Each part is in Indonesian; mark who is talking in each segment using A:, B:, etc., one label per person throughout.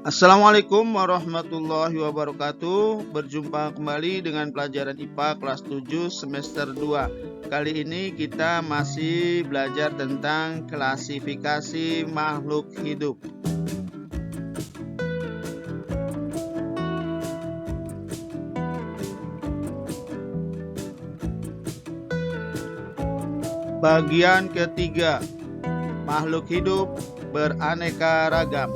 A: Assalamualaikum warahmatullahi wabarakatuh. Berjumpa kembali dengan pelajaran IPA kelas 7 semester 2. Kali ini kita masih belajar tentang klasifikasi makhluk hidup. Bagian ketiga, makhluk hidup beraneka ragam.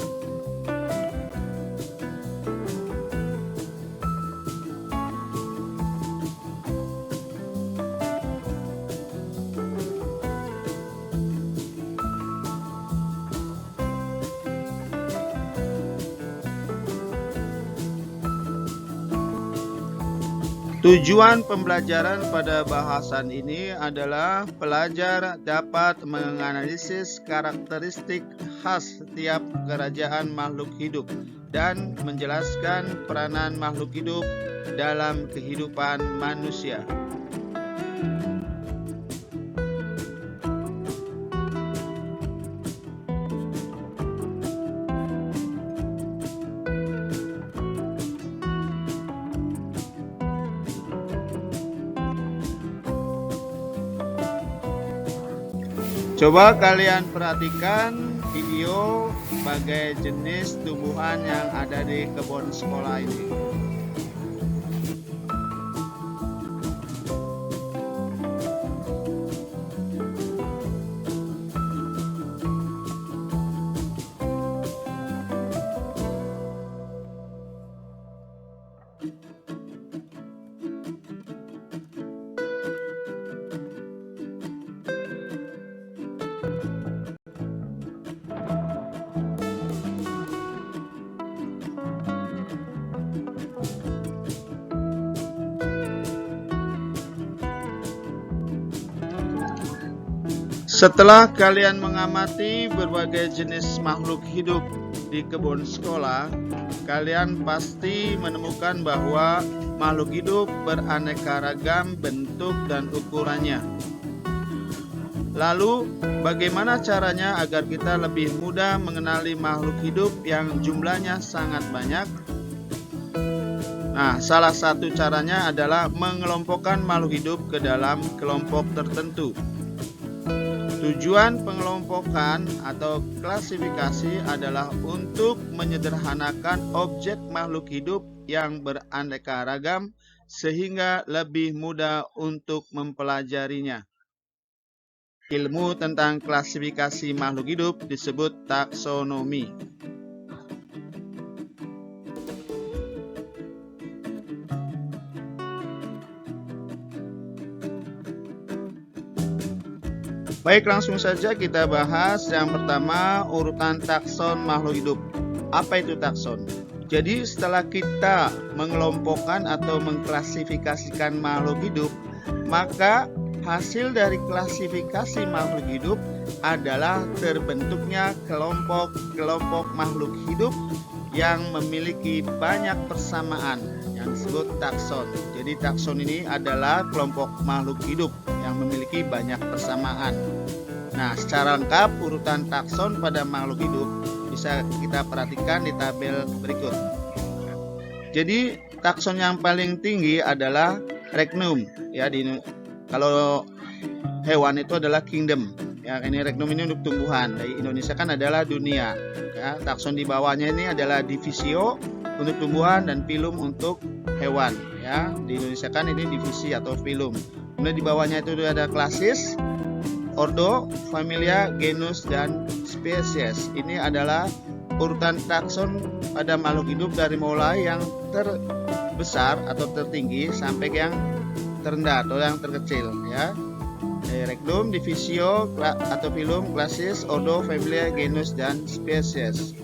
A: Tujuan pembelajaran pada bahasan ini adalah pelajar dapat menganalisis karakteristik khas setiap kerajaan makhluk hidup dan menjelaskan peranan makhluk hidup dalam kehidupan manusia. Coba kalian perhatikan video sebagai jenis tumbuhan yang ada di kebun sekolah ini. Setelah kalian mengamati berbagai jenis makhluk hidup di kebun sekolah, kalian pasti menemukan bahwa makhluk hidup beraneka ragam bentuk dan ukurannya. Lalu, bagaimana caranya agar kita lebih mudah mengenali makhluk hidup yang jumlahnya sangat banyak? Nah, salah satu caranya adalah mengelompokkan makhluk hidup ke dalam kelompok tertentu. Tujuan pengelompokan atau klasifikasi adalah untuk menyederhanakan objek makhluk hidup yang beraneka ragam sehingga lebih mudah untuk mempelajarinya. Ilmu tentang klasifikasi makhluk hidup disebut taksonomi. Baik, langsung saja kita bahas. Yang pertama, urutan takson makhluk hidup. Apa itu takson? Jadi setelah kita mengelompokkan atau mengklasifikasikan makhluk hidup, maka hasil dari klasifikasi makhluk hidup adalah terbentuknya kelompok-kelompok makhluk hidup yang memiliki banyak persamaan yang disebut takson. Jadi takson ini adalah kelompok makhluk hidup yang memiliki banyak persamaan. Nah, secara lengkap urutan takson pada makhluk hidup bisa kita perhatikan di tabel berikut. Jadi takson yang paling tinggi adalah Regnum, ya. Kalau hewan itu adalah kingdom, ya. Ini Regnum ini untuk tumbuhan. Di Indonesia kan adalah dunia, ya. Takson di bawahnya ini adalah Divisio untuk tumbuhan dan Phylum untuk hewan, ya. Di Indonesia kan ini divisi atau Phylum. Kemudian di bawahnya itu ada klasis, ordo, familia, genus, dan spesies. Ini adalah urutan takson pada makhluk hidup dari mulai yang terbesar atau tertinggi sampai yang terendah atau yang terkecil, ya. Regnum, divisio atau Phylum, klasis, ordo, familia, genus, dan spesies.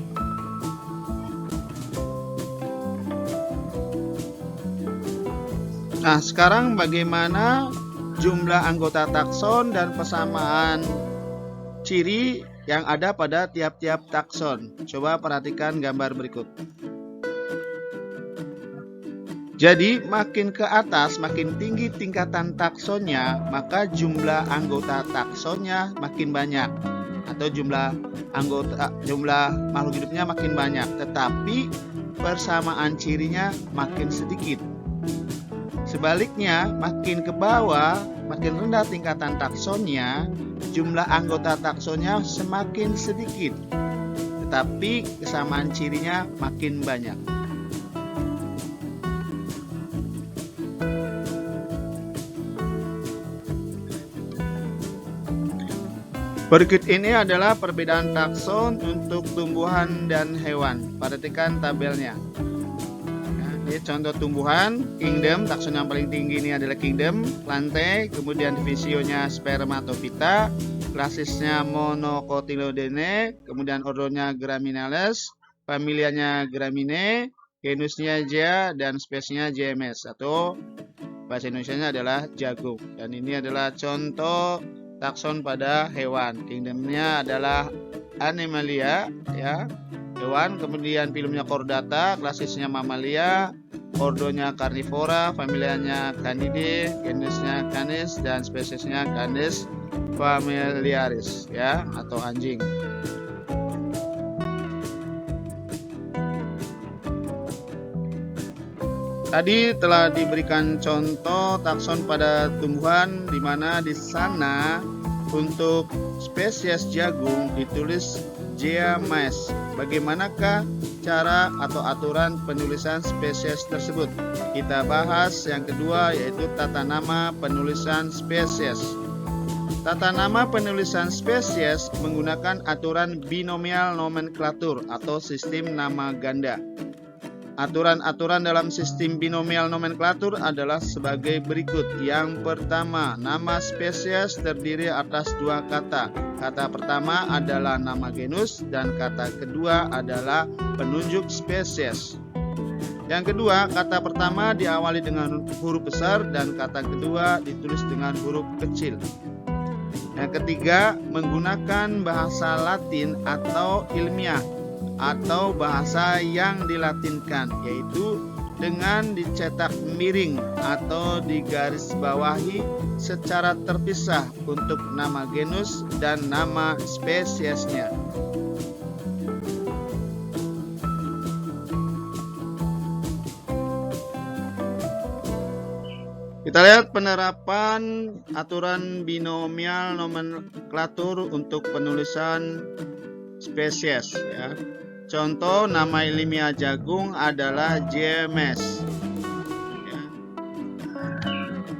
A: Nah, sekarang bagaimana jumlah anggota takson dan persamaan ciri yang ada pada tiap-tiap takson? Coba perhatikan gambar berikut. Jadi makin ke atas, makin tinggi tingkatan taksonnya, maka jumlah anggota taksonnya makin banyak. Nah, atau jumlah makhluk hidupnya makin banyak, tetapi persamaan cirinya makin sedikit. Sebaliknya, makin ke bawah, makin rendah tingkatan taksonnya, jumlah anggota taksonnya semakin sedikit, tetapi kesamaan cirinya makin banyak. Berikut ini adalah perbedaan takson untuk tumbuhan dan hewan. Perhatikan tabelnya. Ini contoh tumbuhan, kingdom, takson yang paling tinggi ini adalah kingdom, lantai, kemudian divisionya spermatophyta, klasisnya Monocotyledone, kemudian ordonya Gramineales, familianya Graminae, genusnya Gea, dan spesiesnya JMS atau bahasa Indonesianya adalah jagung. Dan ini adalah contoh takson pada hewan. Kingdomnya adalah Animalia, ya, hewan. Kemudian filumnya Chordata, klasisnya Mammalia, ordonya Carnivora, familianya Canidae, genusnya Canis, dan spesiesnya Canis familiaris, ya, atau anjing. Tadi telah diberikan contoh takson pada tumbuhan, di mana di sana untuk spesies jagung ditulis Gea maes. Bagaimanakah cara atau aturan penulisan spesies tersebut? Kita bahas yang kedua, yaitu tata nama penulisan spesies. Tata nama penulisan spesies menggunakan aturan binomial nomenklatur atau sistem nama ganda. Aturan-aturan dalam sistem binomial nomenklatur adalah sebagai berikut. Yang pertama, nama spesies terdiri atas dua kata. Kata pertama adalah nama genus dan kata kedua adalah penunjuk spesies. Yang kedua, kata pertama diawali dengan huruf besar dan kata kedua ditulis dengan huruf kecil. Yang ketiga, menggunakan bahasa Latin atau ilmiah atau bahasa yang dilatinkan, yaitu dengan dicetak miring atau digarisbawahi secara terpisah untuk nama genus dan nama spesiesnya. Kita lihat penerapan aturan binomial nomenklatur untuk penulisan spesies, ya. Contoh nama ilmiah jagung adalah JMS. Ya.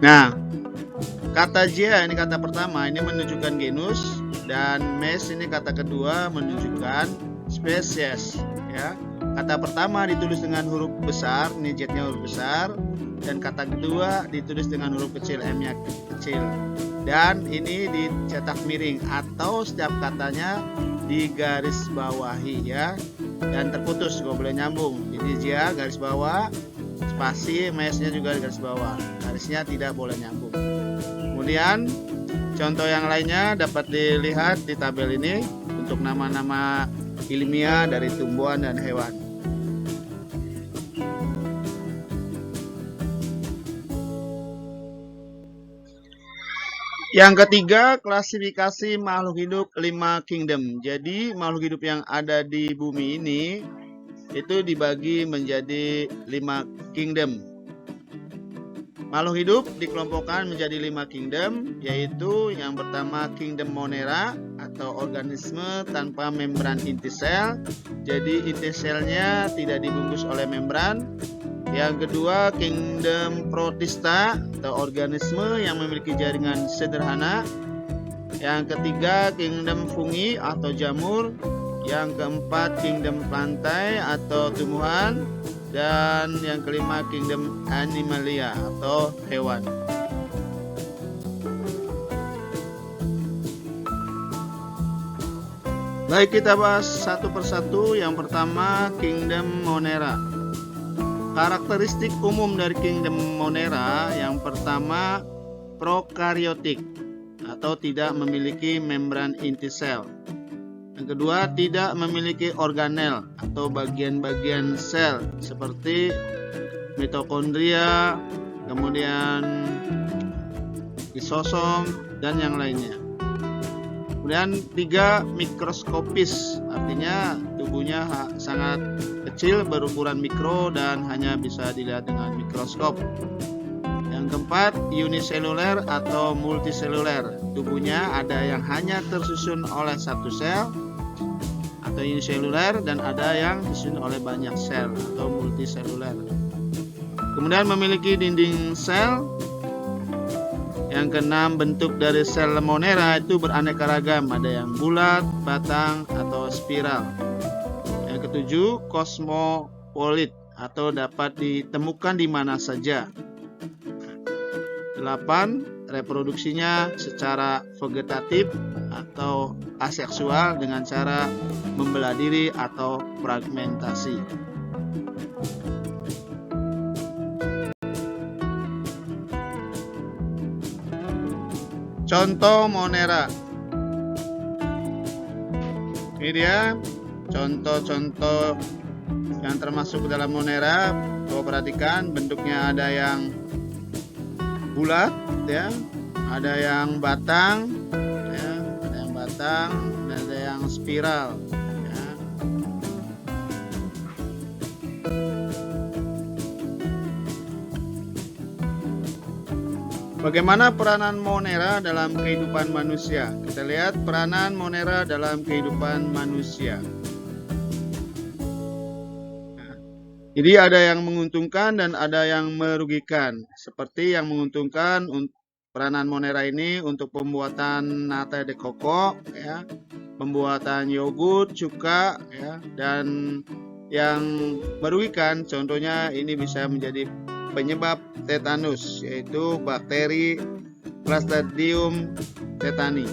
A: Nah, kata Gea ini kata pertama, ini menunjukkan genus, dan mes ini kata kedua menunjukkan spesies. Ya. Kata pertama ditulis dengan huruf besar, ini Z-nya huruf besar, dan kata kedua ditulis dengan huruf kecil, M-nya kecil. Dan ini dicetak miring atau setiap katanya digaris bawahi, ya, dan terputus, gak boleh nyambung. Jadi Gea garis bawah, spasi, mesnya juga garis bawah, garisnya tidak boleh nyambung. Kemudian contoh yang lainnya dapat dilihat di tabel ini untuk nama-nama ilmiah dari tumbuhan dan hewan. Yang ketiga, klasifikasi makhluk hidup 5 kingdom. Jadi makhluk hidup yang ada di bumi ini itu dibagi menjadi 5 kingdom. Makhluk hidup dikelompokkan menjadi 5 kingdom, yaitu yang pertama kingdom Monera atau organisme tanpa membran inti sel. Jadi inti selnya tidak dibungkus oleh membran. Yang kedua, kingdom Protista atau organisme yang memiliki jaringan sederhana. Yang ketiga, kingdom Fungi atau jamur. Yang keempat, kingdom Plantae atau tumbuhan. Dan yang kelima, kingdom Animalia atau hewan. Baik, kita bahas satu persatu. Yang pertama, kingdom Monera. Karakteristik umum dari kingdom Monera, yang pertama prokaryotik atau tidak memiliki membran inti sel. Yang kedua, tidak memiliki organel atau bagian-bagian sel seperti mitokondria, kemudian lisosom dan yang lainnya. Kemudian 3, mikroskopis, artinya tubuhnya sangat kecil, berukuran mikro dan hanya bisa dilihat dengan mikroskop. Yang keempat, uniseluler atau multiseluler, tubuhnya ada yang hanya tersusun oleh satu sel atau uniseluler dan ada yang disusun oleh banyak sel atau multiseluler. Kemudian memiliki dinding sel. Yang keenam, bentuk dari sel Monera itu beraneka ragam, ada yang bulat, batang, atau spiral. Yang ketujuh, kosmopolit atau dapat ditemukan di mana saja. 8, reproduksinya secara vegetatif atau aseksual dengan cara membelah diri atau fragmentasi. Contoh Monera. Ini dia contoh-contoh yang termasuk dalam Monera. Coba perhatikan, bentuknya ada yang bulat, ya, ada yang batang, ya, ada yang batang, dan ada yang spiral. Ya. Bagaimana peranan Monera dalam kehidupan manusia? Kita lihat peranan Monera dalam kehidupan manusia. Jadi ada yang menguntungkan dan ada yang merugikan. Seperti yang menguntungkan, peranan Monera ini untuk pembuatan nata de coco, ya, pembuatan yogurt, cuka, ya, dan yang merugikan, contohnya ini bisa menjadi penyebab tetanus, yaitu bakteri Clostridium tetani.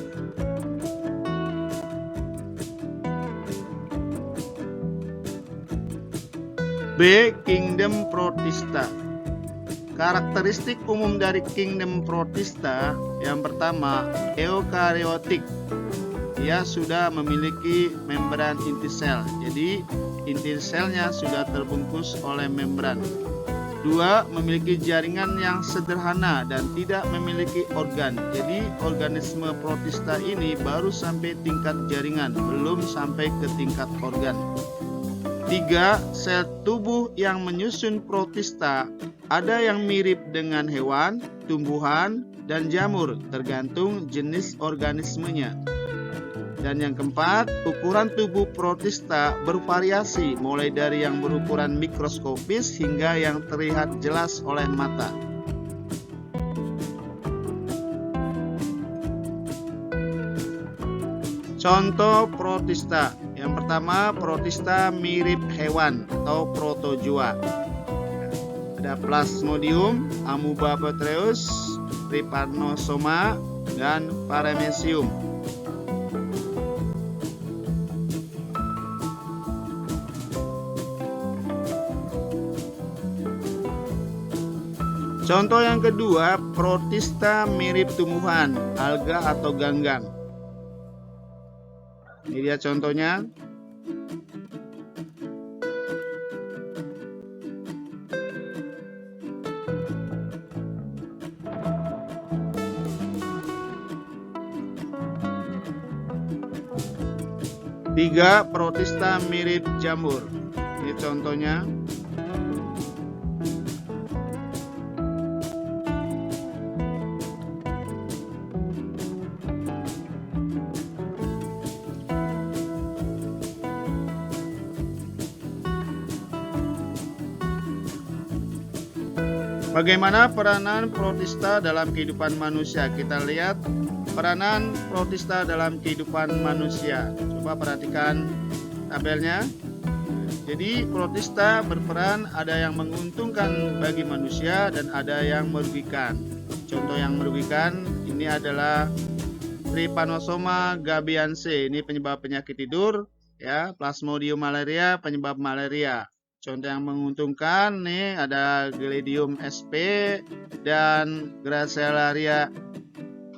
A: B. Kingdom Protista. Karakteristik umum dari Kingdom Protista, yang pertama, eukariotik. Dia sudah memiliki membran inti sel, jadi inti selnya sudah terbungkus oleh membran. 2. Memiliki jaringan yang sederhana dan tidak memiliki organ. Jadi organisme protista ini baru sampai tingkat jaringan, belum sampai ke tingkat organ. 3. Sel tubuh yang menyusun protista ada yang mirip dengan hewan, tumbuhan, dan jamur, tergantung jenis organismenya. Dan yang keempat, ukuran tubuh protista bervariasi, mulai dari yang berukuran mikroskopis hingga yang terlihat jelas oleh mata. Contoh protista. Yang pertama, protista mirip hewan atau protozoa. Ada Plasmodium, Amoeba Petreus, Trypanosoma, dan Paramecium. Contoh yang kedua, protista mirip tumbuhan, alga atau ganggang. Ini dia contohnya. Tiga, protista mirip jamur. Ini contohnya. Bagaimana peranan protista dalam kehidupan manusia? Kita lihat peranan protista dalam kehidupan manusia. Coba perhatikan tabelnya. Jadi protista berperan, ada yang menguntungkan bagi manusia dan ada yang merugikan. Contoh yang merugikan ini adalah Trypanosoma gabianceae, ini penyebab penyakit tidur, ya. Plasmodium malaria, penyebab malaria. Contoh yang menguntungkan nih ada Gladium sp dan Gracilaria.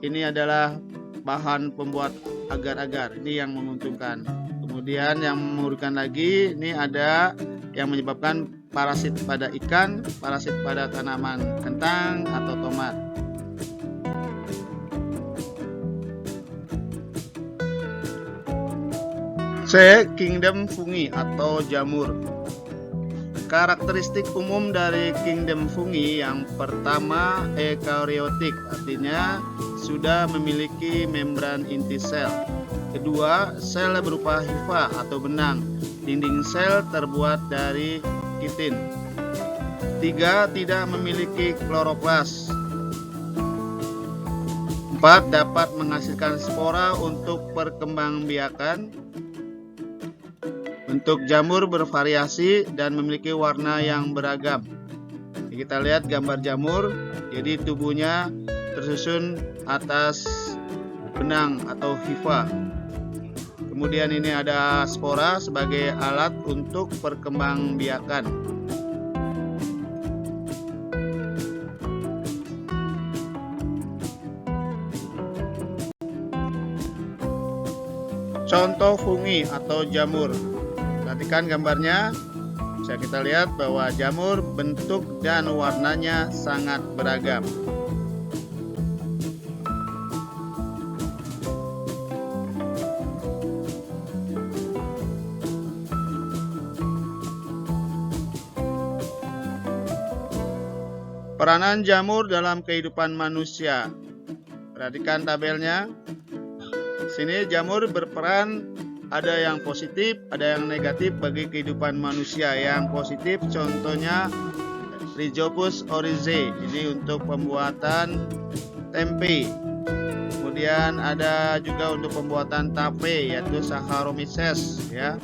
A: Ini adalah bahan pembuat agar-agar. Ini yang menguntungkan. Kemudian yang merugikan lagi, ini ada yang menyebabkan parasit pada ikan, parasit pada tanaman kentang atau tomat. C. Kingdom fungi atau jamur. Karakteristik umum dari kingdom fungi yang pertama eukariotik, artinya sudah memiliki membran inti sel. Kedua, sel berupa hifa atau benang. Dinding sel terbuat dari kitin. Tiga, tidak memiliki kloroplas. 4. Dapat menghasilkan spora untuk perkembangbiakan. Bentuk jamur bervariasi dan memiliki warna yang beragam. Kita lihat gambar jamur, jadi tubuhnya tersusun atas benang atau hifa. Kemudian ini ada spora sebagai alat untuk perkembangbiakan. Contoh fungi atau jamur. Perhatikan gambarnya. Bisa kita lihat bahwa jamur bentuk dan warnanya sangat beragam. Peranan jamur dalam kehidupan manusia. Perhatikan tabelnya. Sini jamur berperan, ada yang positif, ada yang negatif bagi kehidupan manusia. Yang positif contohnya Rhizopus oryzae, ini untuk pembuatan tempe. Kemudian ada juga untuk pembuatan tape, yaitu Saccharomyces ya.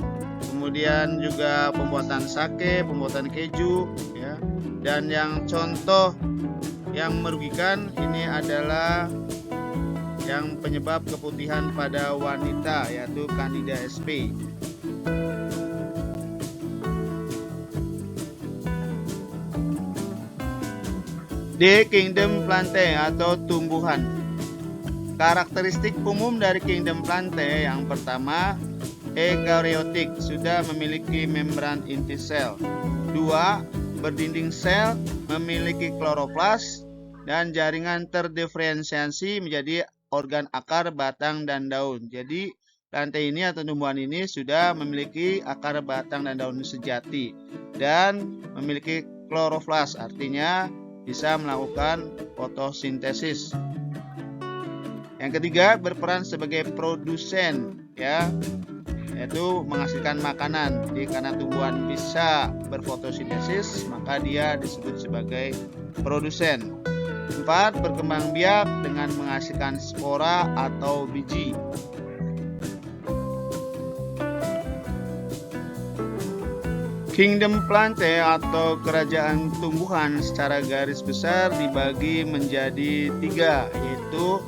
A: Kemudian juga pembuatan sake, pembuatan keju ya. Dan yang contoh yang merugikan ini adalah yang penyebab keputihan pada wanita, yaitu Candida sp. D. Kingdom Plantae atau tumbuhan. Karakteristik umum dari Kingdom Plantae yang pertama, eukariotik, sudah memiliki membran inti sel. 2. Berdinding sel, memiliki kloroplas dan jaringan terdiferensiasi menjadi organ akar, batang, dan daun. Jadi plantae ini atau tumbuhan ini sudah memiliki akar, batang, dan daun sejati dan memiliki kloroplas, artinya bisa melakukan fotosintesis. Yang ketiga, berperan sebagai produsen ya, yaitu menghasilkan makanan. Jadi karena tumbuhan bisa berfotosintesis, maka dia disebut sebagai produsen. 4. Berkembang biak dengan menghasilkan spora atau biji. Kingdom Plantae atau kerajaan tumbuhan secara garis besar dibagi menjadi 3, yaitu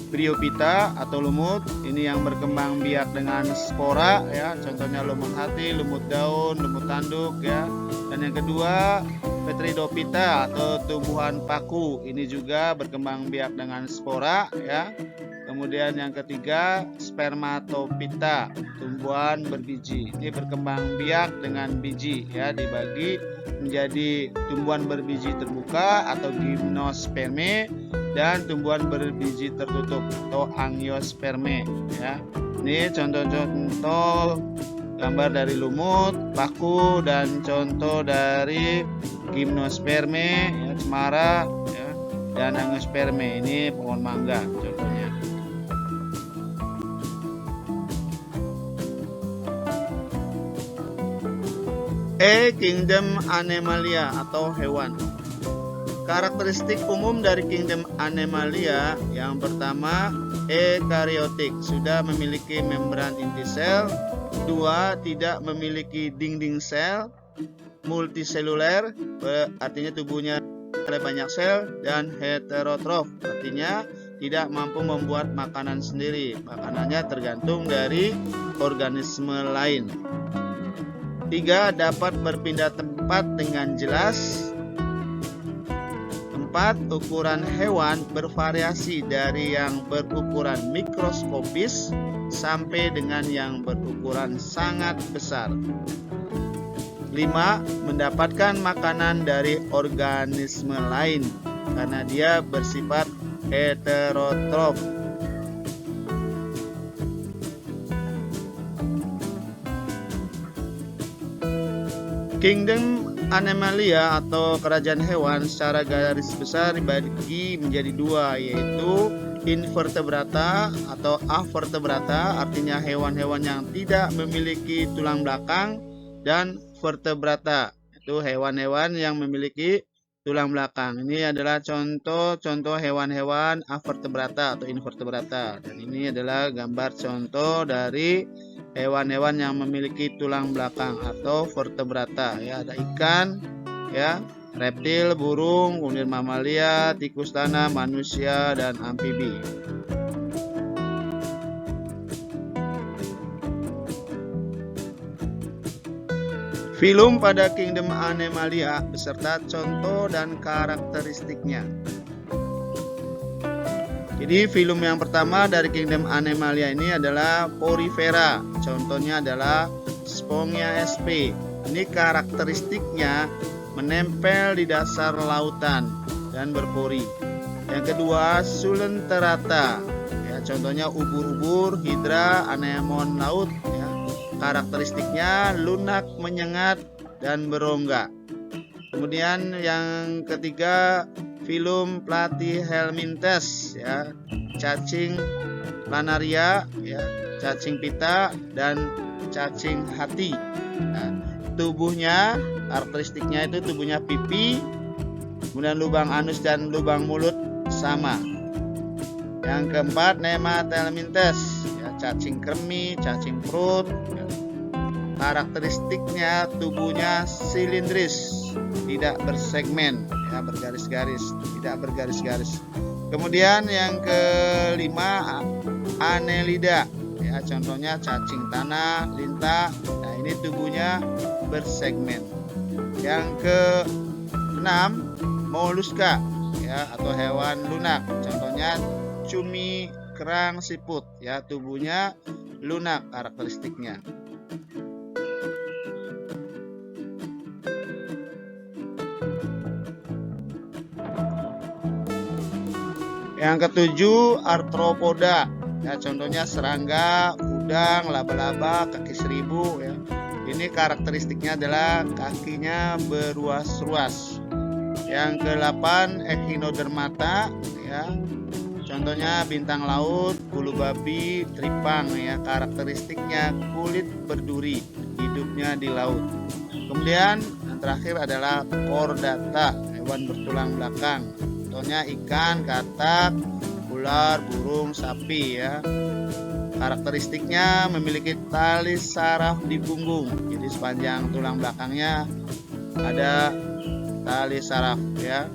A: Bryophyta atau lumut, ini yang berkembang biak dengan spora ya, contohnya lumut hati, lumut daun, lumut tanduk ya. Dan yang kedua, Petridophyta atau tumbuhan paku, ini juga berkembang biak dengan spora ya. Kemudian yang ketiga, Spermatophyta, tumbuhan berbiji, ini berkembang biak dengan biji ya, dibagi menjadi tumbuhan berbiji terbuka atau gymnosperme dan tumbuhan berbiji tertutup atau angiosperme ya. Ini contoh-contoh gambar dari lumut, paku, dan contoh dari gymnosperme ya, cemara ya, dan angiosperme, ini pohon mangga contohnya. Kingdom Animalia atau hewan. Karakteristik umum dari Kingdom Animalia yang pertama, eukariotik, sudah memiliki membran inti sel. 2. Tidak memiliki dinding sel. Multiseluler, artinya tubuhnya ada banyak sel. Dan heterotrof, artinya tidak mampu membuat makanan sendiri. Makanannya tergantung dari organisme lain. 3. Dapat berpindah tempat dengan jelas. 4. Ukuran hewan bervariasi dari yang berukuran mikroskopis sampai dengan yang berukuran sangat besar. 5. Mendapatkan makanan dari organisme lain karena dia bersifat heterotrof. Kingdom Animalia atau kerajaan hewan secara garis besar dibagi menjadi dua, yaitu invertebrata atau avertebrata, artinya hewan-hewan yang tidak memiliki tulang belakang, dan vertebrata, itu hewan-hewan yang memiliki tulang belakang. Ini adalah contoh-contoh hewan-hewan avertebrata atau invertebrata, dan ini adalah gambar contoh dari hewan-hewan yang memiliki tulang belakang atau vertebrata, ya. Ada ikan, ya, reptil, burung, kemudian mamalia, tikus tanah, manusia, dan amfibi. Filum pada Kingdom Animalia beserta contoh dan karakteristiknya. Jadi filum yang pertama dari Kingdom Animalia ini adalah Porifera. Contohnya adalah Spongia sp. Ini karakteristiknya menempel di dasar lautan dan berpori. Yang kedua, Sulenterata. Ya, contohnya ubur-ubur, hidra, anemon laut. Ya. Karakteristiknya lunak, menyengat, dan berongga. Kemudian yang ketiga, filum Platyhelminthes, ya, cacing planaria, ya, cacing pita, dan cacing hati. Nah, tubuhnya, karakteristiknya itu tubuhnya pipi, kemudian lubang anus dan lubang mulut sama. Yang keempat, Nemathelminthes, ya, cacing kremi, cacing perut. Ya. Karakteristiknya tubuhnya silindris, tidak bersegmen, ya, bergaris-garis, tidak bergaris-garis. Kemudian yang kelima, Annelida, ya, contohnya cacing tanah, lintah. Nah, ini tubuhnya bersegmen. Yang keenam, Molluska, ya, atau hewan lunak. Contohnya cumi, kerang, siput, ya, tubuhnya lunak karakteristiknya. Yang ketujuh, Arthropoda, ya, contohnya serangga, udang, laba-laba, kaki seribu, ya. Ini karakteristiknya adalah kakinya beruas-ruas. Yang ke-8, Echinodermata, ya, contohnya bintang laut, bulu babi, tripang, ya, karakteristiknya kulit berduri, hidupnya di laut. Kemudian yang terakhir adalah Chordata, hewan bertulang belakang. Contohnya ikan, katak, ular, burung, sapi, ya. Karakteristiknya memiliki tali saraf di punggung. Jadi sepanjang tulang belakangnya ada tali saraf, ya.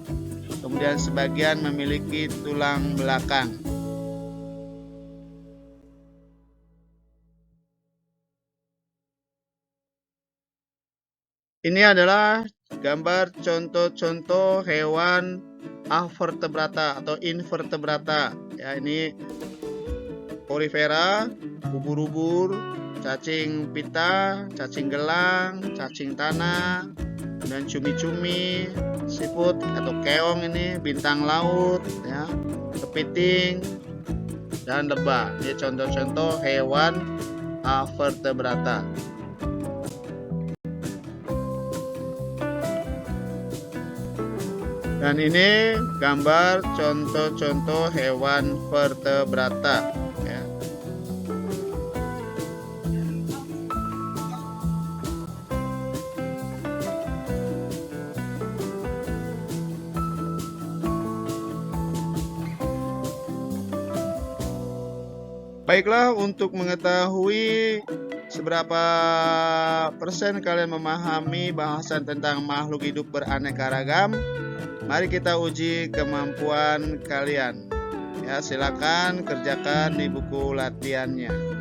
A: Kemudian sebagian memiliki tulang belakang. Ini adalah gambar contoh-contoh hewan avertebrata atau invertebrata, ya. Ini Porifera, ubur-ubur, cacing pita, cacing gelang, cacing tanah, dan cumi-cumi, siput atau keong, ini bintang laut, ya, kepiting, dan lebah. Ini contoh-contoh hewan avertebrata. Dan ini gambar contoh-contoh hewan vertebrata, ya. Baiklah, untuk mengetahui seberapa persen kalian memahami bahasan tentang makhluk hidup beraneka ragam, mari kita uji kemampuan kalian. Ya, silakan kerjakan di buku latihannya.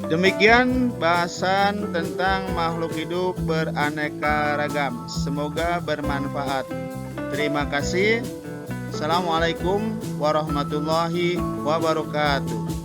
A: Demikian bahasan tentang makhluk hidup beraneka ragam. Semoga bermanfaat. Terima kasih. Assalamualaikum warahmatullahi wabarakatuh.